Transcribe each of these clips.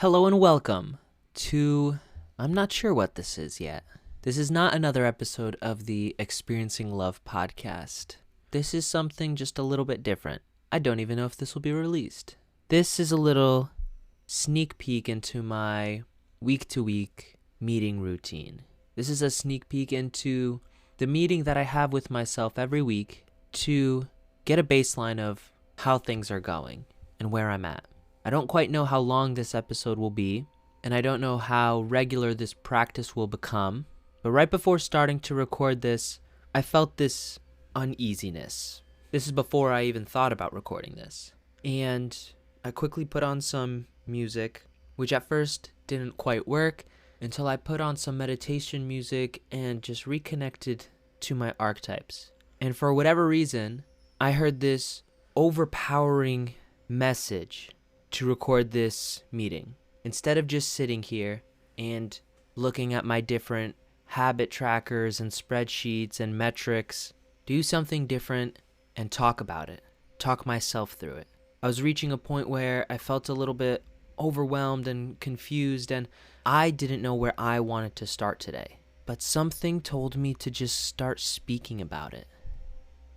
Hello and welcome to, I'm not sure what this is yet. This is not another episode of the Experiencing Love podcast. This is something just a little bit different. I don't even know if this will be released. This is a little sneak peek into my week-to-week meeting routine. This is a sneak peek into the meeting that I have with myself every week to get a baseline of how things are going and where I'm at. I don't quite know how long this episode will be, and I don't know how regular this practice will become, but right before starting to record this, I felt this uneasiness. This is before I even thought about recording this. And I quickly put on some music, which at first didn't quite work until I put on some meditation music and just reconnected to my archetypes. And for whatever reason, I heard this overpowering message to record this meeting. Instead of just sitting here and looking at my different habit trackers and spreadsheets and metrics, do something different and talk about it. Talk myself through it. I was reaching a point where I felt a little bit overwhelmed and confused, and I didn't know where I wanted to start today. But something told me to just start speaking about it.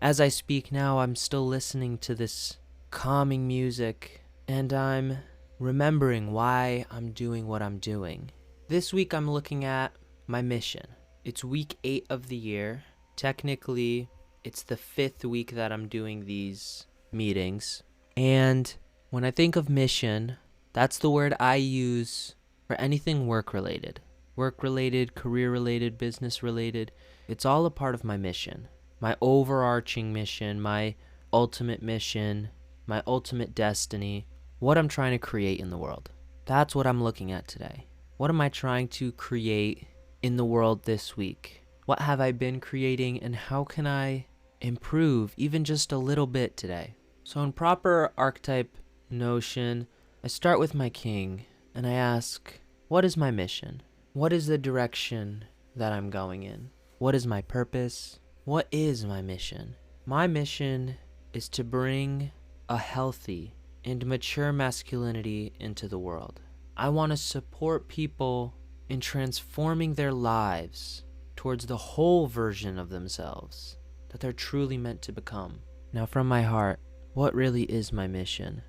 As I speak now, I'm still listening to this calming music, and I'm remembering why I'm doing what I'm doing. This week I'm looking at my mission. It's week 8 of the year. Technically, it's the 5th week that I'm doing these meetings. And when I think of mission, that's the word I use for anything work-related. Work-related, career-related, business-related. It's all a part of my mission. My overarching mission, my ultimate destiny, what I'm trying to create in the world. That's what I'm looking at today. What am I trying to create in the world this week? What have I been creating, and how can I improve even just a little bit today? So in proper archetype notion, I start with my king and I ask, what is my mission? What is the direction that I'm going in? What is my purpose? What is my mission? My mission is to bring a healthy and mature masculinity into the world. I want to support people in transforming their lives towards the whole version of themselves that they're truly meant to become. Now, from my heart, what really is my mission?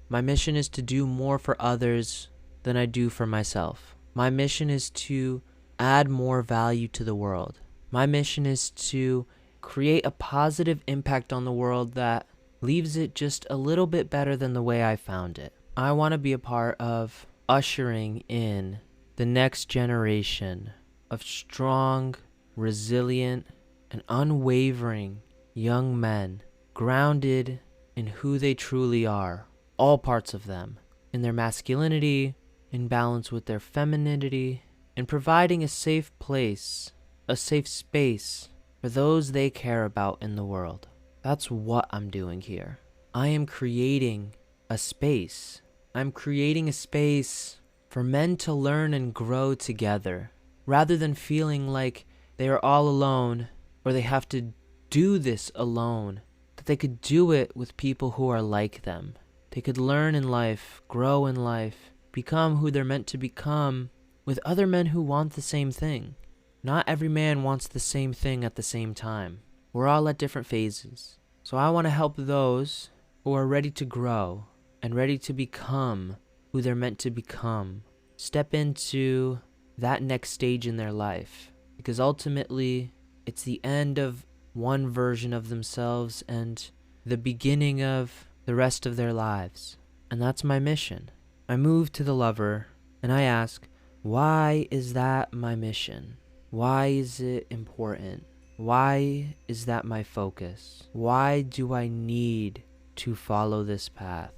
My mission is to do more for others than I do for myself. My mission is to add more value to the world. My mission is to create a positive impact on the world that leaves it just a little bit better than the way I found it. I want to be a part of ushering in the next generation of strong, resilient, and unwavering young men, grounded in who they truly are, all parts of them, in their masculinity, in balance with their femininity, and providing a safe place, a safe space for those they care about in the world. That's what I'm doing here. I am creating a space. I'm creating a space for men to learn and grow together, rather than feeling like they are all alone or they have to do this alone, that they could do it with people who are like them. They could learn in life, grow in life, become who they're meant to become with other men who want the same thing. Not every man wants the same thing at the same time. We're all at different phases. So I want to help those who are ready to grow and ready to become who they're meant to become step into that next stage in their life. Because ultimately, it's the end of one version of themselves and the beginning of the rest of their lives. And that's my mission. I move to the lover and I ask, why is that my mission? Why is it important? Why is that my focus? Why do I need to follow this path?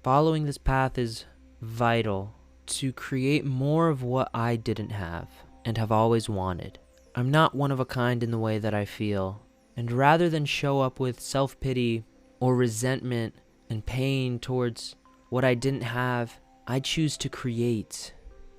Following this path is vital to create more of what I didn't have and have always wanted. I'm not one of a kind in the way that I feel, and rather than show up with self-pity or resentment and pain towards what I didn't have, I choose to create,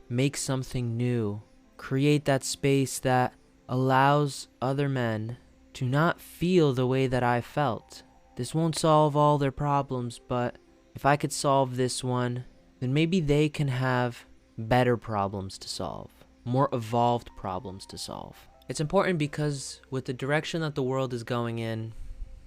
make something new, create that space that allows other men to not feel the way that I felt. This won't solve all their problems, but if I could solve this one, then maybe they can have better problems to solve, more evolved problems to solve. It's important because with the direction that the world is going in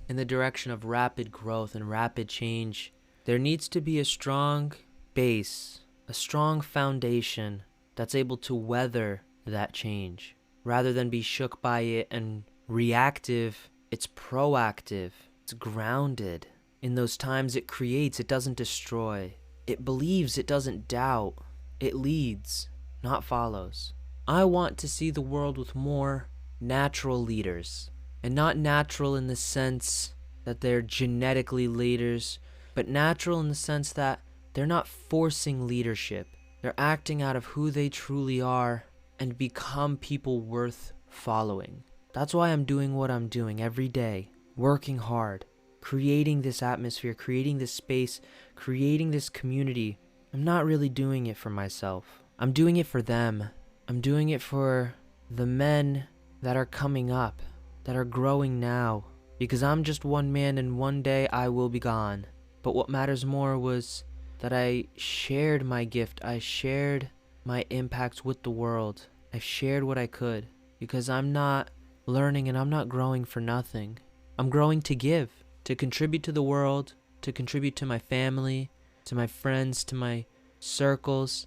the direction of rapid growth and rapid change, there needs to be a strong base, a strong foundation that's able to weather that change. Rather than be shook by it and reactive, it's proactive, it's grounded. In those times it creates, it doesn't destroy. It believes, it doesn't doubt. It leads, not follows. I want to see the world with more natural leaders. And not natural in the sense that they're genetically leaders, but natural in the sense that they're not forcing leadership. They're acting out of who they truly are and become people worth following. That's why I'm doing what I'm doing every day, working hard, creating this atmosphere, creating this space, creating this community. I'm not really doing it for myself. I'm doing it for them. I'm doing it for the men that are coming up, that are growing now, because I'm just one man and one day I will be gone. But what matters more was that I shared my gift. I shared my impacts with the world. I shared what I could, because I'm not learning and I'm not growing for nothing. I'm growing to give, to contribute to the world, to contribute to my family, to my friends, to my circles.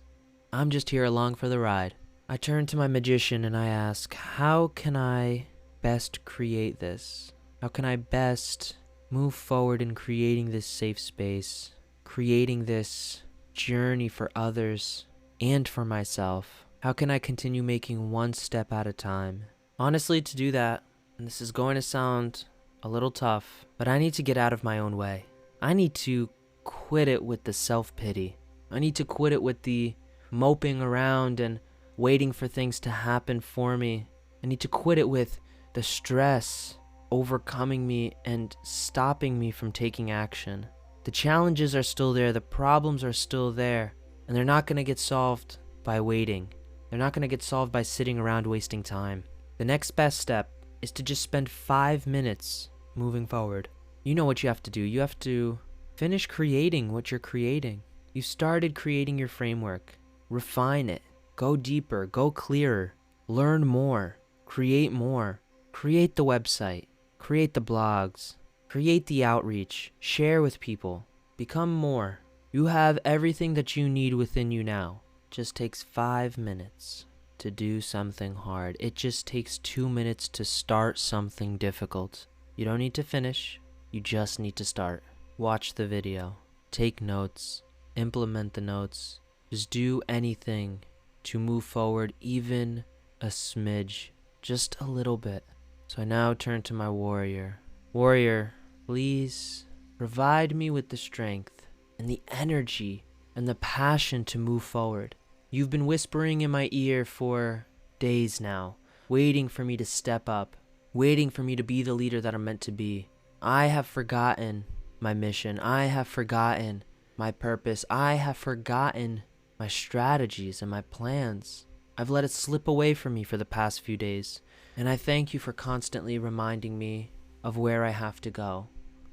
I'm just here along for the ride. I turn to my magician and I ask, how can I best create this? How can I best move forward in creating this safe space, creating this journey for others and for myself? How can I continue making one step at a time? Honestly, to do that, and this is going to sound a little tough, but I need to get out of my own way. I need to quit it with the self-pity. I need to quit it with the moping around and waiting for things to happen for me. I need to quit it with the stress overcoming me and stopping me from taking action. The challenges are still there, the problems are still there, and they're not going to get solved by waiting. They're not going to get solved by sitting around wasting time. The next best step is to just spend 5 minutes moving forward. You know what you have to do. You have to finish creating what you're creating. You started creating your framework. Refine it. Go deeper. Go clearer. Learn more. Create more. Create the website. Create the blogs. Create the outreach. Share with people. Become more. You have everything that you need within you now. It just takes 5 minutes to do something hard. It just takes 2 minutes to start something difficult. You don't need to finish. You just need to start. Watch the video. Take notes. Implement the notes. Just do anything to move forward, even a smidge, just a little bit. So I now turn to my warrior. Warrior, please provide me with the strength and the energy and the passion to move forward. You've been whispering in my ear for days now, waiting for me to step up, waiting for me to be the leader that I'm meant to be. I have forgotten my mission. I have forgotten my purpose. I have forgotten my strategies and my plans. I've let it slip away from me for the past few days, and I thank you for constantly reminding me of where I have to go.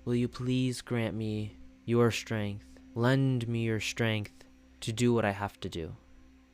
Will you please grant me your strength? Lend me your strength to do what I have to do.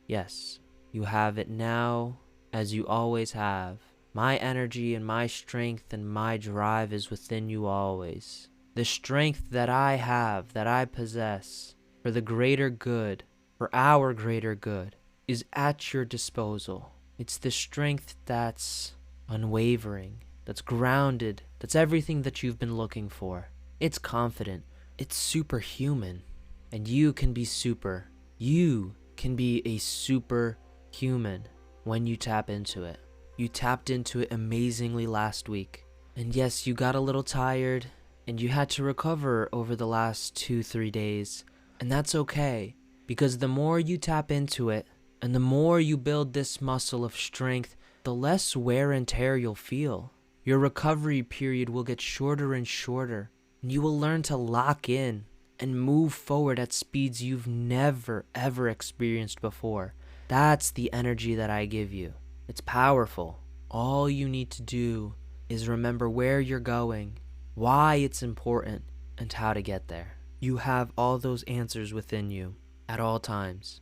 Yes, you have it now, as you always have. My energy and my strength and my drive is within you always. The strength that I have, that I possess, for the greater good, for our greater good, is at your disposal. It's the strength that's unwavering, that's grounded, that's everything that you've been looking for. It's confident, it's superhuman, and you can be super. You can be a superhuman when you tap into it. You tapped into it amazingly last week. And yes, you got a little tired, and you had to recover over the last 2-3 days. And that's okay, because the more you tap into it, and the more you build this muscle of strength, the less wear and tear you'll feel. Your recovery period will get shorter and shorter, and you will learn to lock in and move forward at speeds you've never, ever experienced before. That's the energy that I give you. It's powerful. All you need to do is remember where you're going, why it's important, and how to get there. You have all those answers within you. at all times.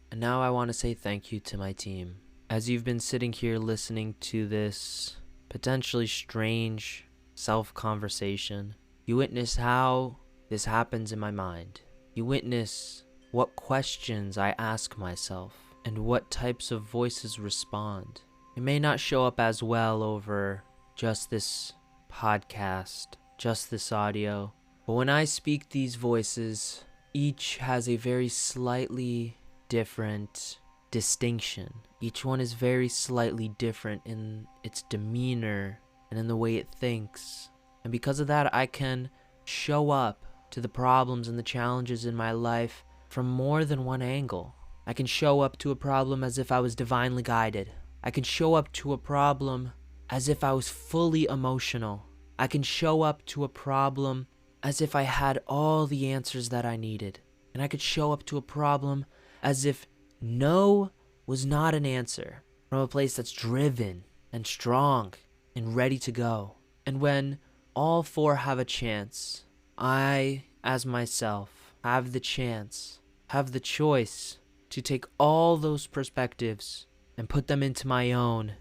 And now I want to say thank you to my team. As you've been sitting here listening to this potentially strange self-conversation, you witness how this happens in my mind. You witness what questions I ask myself and what types of voices respond. It may not show up as well over just this podcast, just this audio, but when I speak these voices, each has a very slightly different distinction. Each one is very slightly different in its demeanor and in the way it thinks. And because of that, I can show up to the problems and the challenges in my life from more than one angle. I can show up to a problem as if I was divinely guided. I can show up to a problem as if I was fully emotional. I can show up to a problem as if I had all the answers that I needed. And I could show up to a problem as if no was not an answer, from a place that's driven and strong and ready to go. And when all four have a chance, I, as myself, have the chance, have the choice to take all those perspectives and put them into my own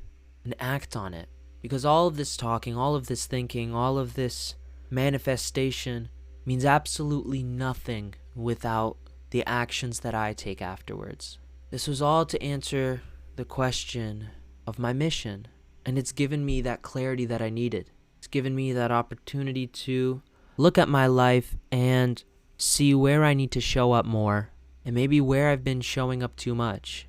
and act on it. Because all of this talking, all of this thinking, all of this manifestation means absolutely nothing without the actions that I take afterwards. This was all to answer the question of my mission, and it's given me that clarity that I needed. It's given me that opportunity to look at my life and see where I need to show up more, and maybe where I've been showing up too much.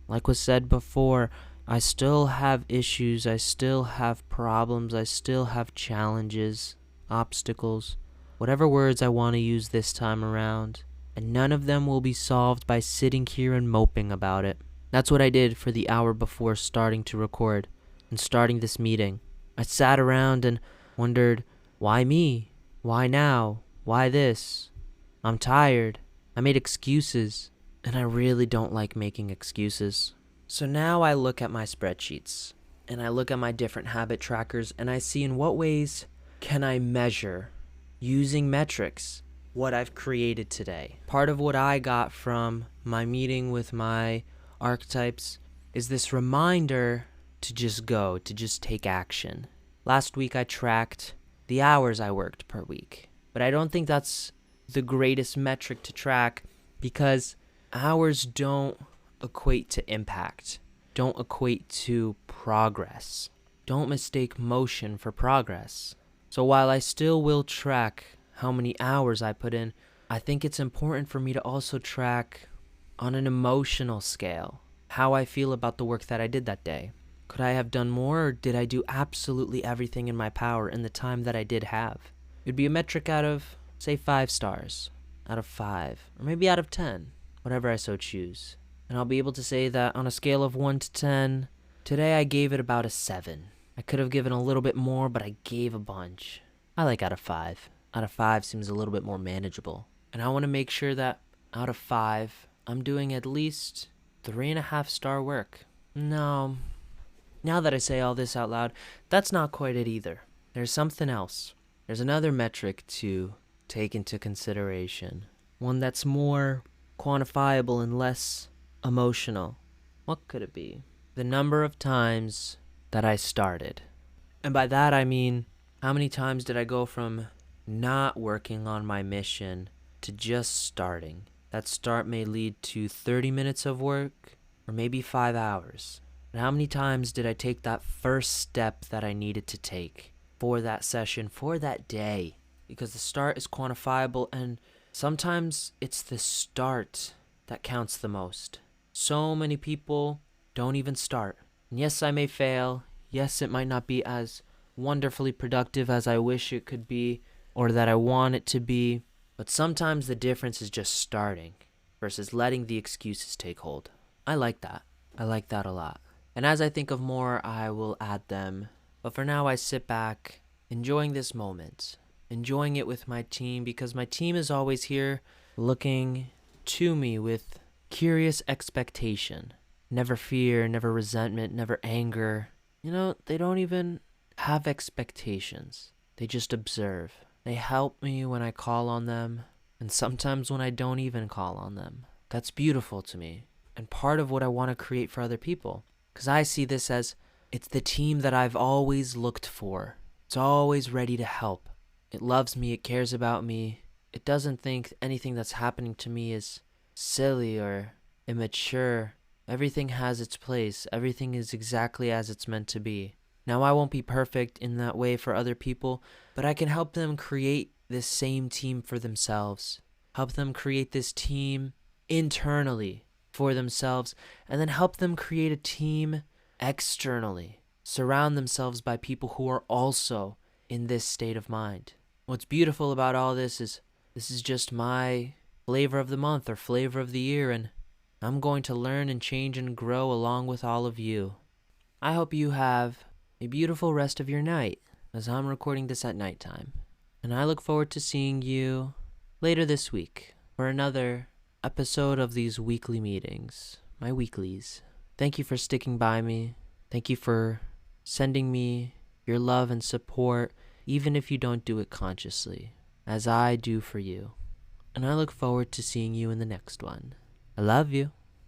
Like was said before, I still have issues, I still have problems, I still have challenges, obstacles, whatever words I want to use this time around, and none of them will be solved by sitting here and moping about it. That's what I did for the hour before starting to record and starting this meeting. I sat around and wondered, why me? Why now? Why this? I'm tired. I made excuses, and I really don't like making excuses. So now I look at my spreadsheets, and I look at my different habit trackers, and I see in what ways can I measure, using metrics, what I've created today. Part of what I got from my meeting with my archetypes is this reminder to just go, to just take action. Last week I tracked the hours I worked per week, but I don't think that's the greatest metric to track because hours don't equate to impact, don't equate to progress. Don't mistake motion for progress. So while I still will track how many hours I put in, I think it's important for me to also track on an emotional scale how I feel about the work that I did that day. Could I have done more, or did I do absolutely everything in my power in the time that I did have? It'd be a metric out of, say, 5 stars, out of 5, or maybe out of 10, whatever I so choose. And I'll be able to say that on a scale of 1 to 10, today I gave it about a 7. I could have given a little bit more, but I gave a bunch. I like out of 5. Out of 5 seems a little bit more manageable. And I want to make sure that out of 5, I'm doing at least 3.5-star work. No, now that I say all this out loud, that's not quite it either. There's something else. There's another metric to take into consideration. One that's more quantifiable and less emotional. What could it be? The number of times that I started. And by that I mean, how many times did I go from not working on my mission to just starting? That start may lead to 30 minutes of work or maybe 5 hours. But how many times did I take that first step that I needed to take for that session, for that day? Because the start is quantifiable, and sometimes it's the start that counts the most. So many people don't even start. And yes, I may fail. Yes, it might not be as wonderfully productive as I wish it could be or that I want it to be. But sometimes the difference is just starting versus letting the excuses take hold. I like that. I like that a lot. And as I think of more, I will add them. But for now, I sit back, enjoying this moment, enjoying it with my team, because my team is always here looking to me with curious expectation. Never fear, never resentment, never anger. You know, they don't even have expectations. They just observe. They help me when I call on them, and sometimes when I don't even call on them. That's beautiful to me, and part of what I want to create for other people. Because I see this as it's the team that I've always looked for. It's always ready to help. It loves me, it cares about me. It doesn't think anything that's happening to me is silly or immature. Everything has its place. Everything is exactly as it's meant to be. Now, I won't be perfect in that way for other people, but I can help them create this same team for themselves. Help them create this team internally for themselves, and then help them create a team externally. Surround themselves by people who are also in this state of mind. What's beautiful about all this is just my flavor of the month or flavor of the year, and I'm going to learn and change and grow along with all of you. I hope you have a beautiful rest of your night, as I'm recording this at nighttime. And I look forward to seeing you later this week for another episode of these weekly meetings, my weeklies. Thank you for sticking by me. Thank you for sending me your love and support, even if you don't do it consciously, as I do for you. And I look forward to seeing you in the next one. I love you.